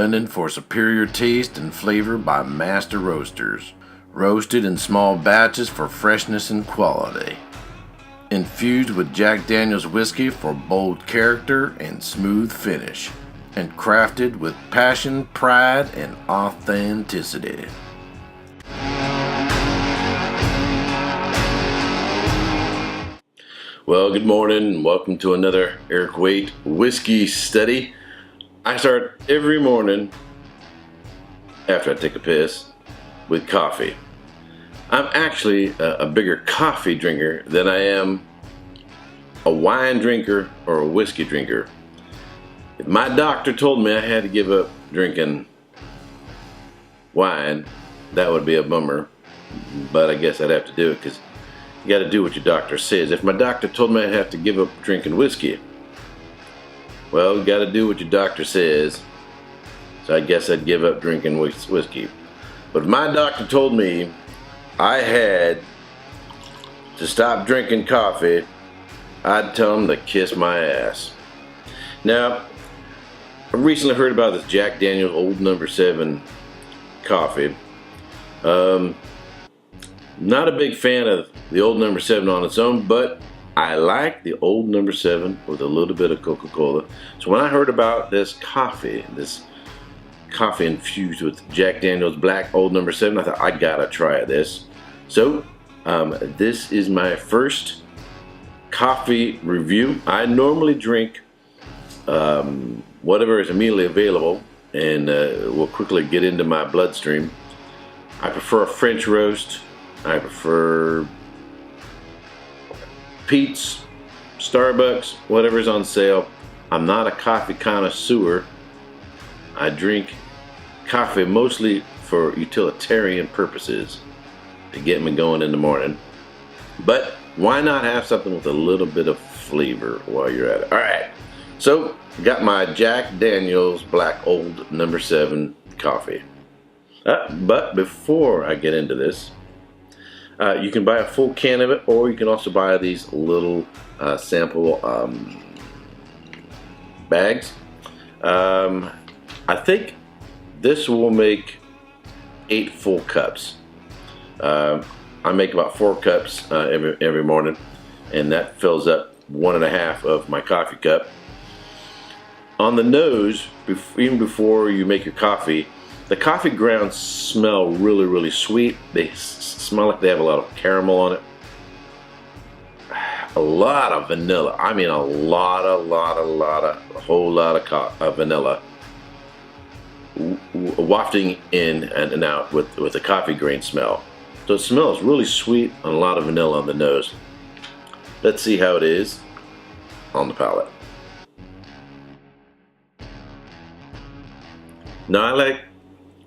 recommended for superior taste and flavor by master roasters. Roasted in small batches for freshness and quality. Infused with Jack Daniel's whiskey for bold character and smooth finish. And crafted with passion, pride, and authenticity. Well, good morning and welcome to another Eric Waite whiskey study. I start every morning after I take a piss with coffee. I'm actually a bigger coffee drinker than I am a wine drinker or a whiskey drinker. If my doctor told me I had to give up drinking wine, that would be a bummer, but I guess I'd have to do it because you got to do what your doctor says. If my doctor told me I'd have to give up drinking whiskey, well, you got to do what your doctor says. So I guess I'd give up drinking whiskey. But if my doctor told me I had to stop drinking coffee, I'd tell him to kiss my ass. Now, I recently heard about this Jack Daniel's Old No. 7 coffee. Not a big fan of the Old No. 7 on its own, but I like the Old No. 7 with a little bit of Coca-Cola. So when I heard about this coffee infused with Jack Daniel's Black Old No. 7, I thought, I gotta try this. So this is my first coffee review. I normally drink whatever is immediately available and will quickly get into my bloodstream. I prefer a French roast. I prefer Pete's, Starbucks, whatever's on sale. I'm not a coffee connoisseur. I drink coffee mostly for utilitarian purposes to get me going in the morning. But why not have something with a little bit of flavor while you're at it? All right, so got my Jack Daniel's Black Old No. 7 coffee. But before I get into this, you can buy a full can of it, or you can also buy these little sample bags. I think this will make 8 full cups. I make about 4 cups every morning, and that fills up 1.5 of my coffee cup. On the nose, even before you make your coffee, the coffee grounds smell really, really sweet. They smell like they have a lot of caramel on it. A lot of vanilla. I mean a whole lot of vanilla wafting in and out with the coffee grain smell. So it smells really sweet and a lot of vanilla on the nose. Let's see how it is on the palate. Now I like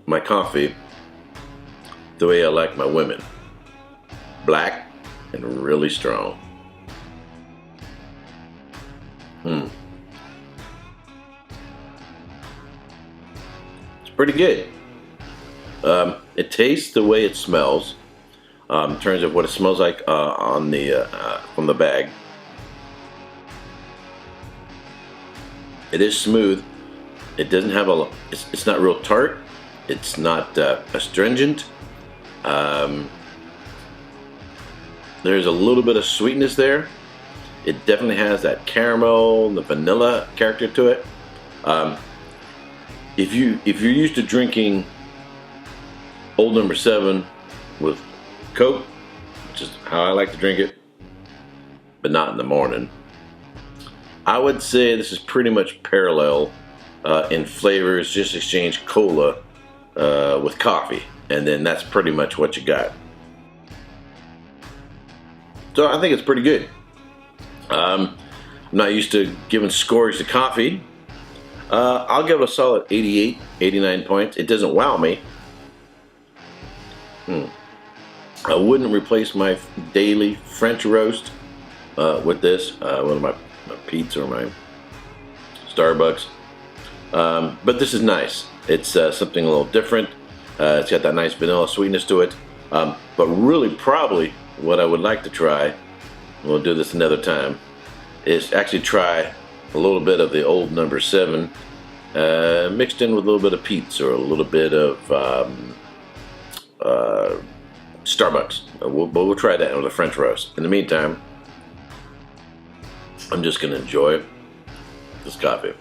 my coffee the way I like my women. Black and really strong. It's pretty good. It tastes the way it smells. In terms of what it smells like on the from the bag. It is smooth. It doesn't have it's not real tart. It's not astringent. There's a little bit of sweetness there. It definitely has that caramel and the vanilla character to it. If you're used to drinking Old No. 7 with Coke, which is how I like to drink it, but not in the morning, I would say this is pretty much parallel in flavors. Just exchange cola with coffee, and then that's pretty much what you got. So I think it's pretty good. I'm not used to giving scores to coffee. I'll give it a solid 88, 89 points. It doesn't wow me. I wouldn't replace my daily French roast with this, one of my Pete's or my Starbucks. But this is nice. It's something a little different. It's got that nice vanilla sweetness to it. But really, probably what I would like to try, we'll do this another time, is actually try a little bit of the Old No. 7 mixed in with a little bit of Pete's or a little bit of Starbucks. We'll try that with a French roast. In the meantime, I'm just going to enjoy this coffee.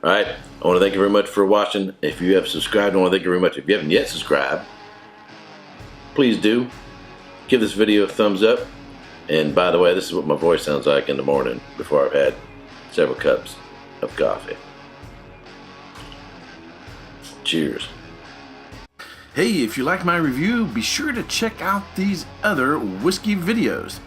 All right, I want to thank you very much for watching. If you have subscribed, I want to thank you very much. If you haven't yet subscribed, please do. Give this video a thumbs up. And by the way, this is what my voice sounds like in the morning before I've had several cups of coffee. Cheers. Hey, if you like my review, be sure to check out these other whiskey videos.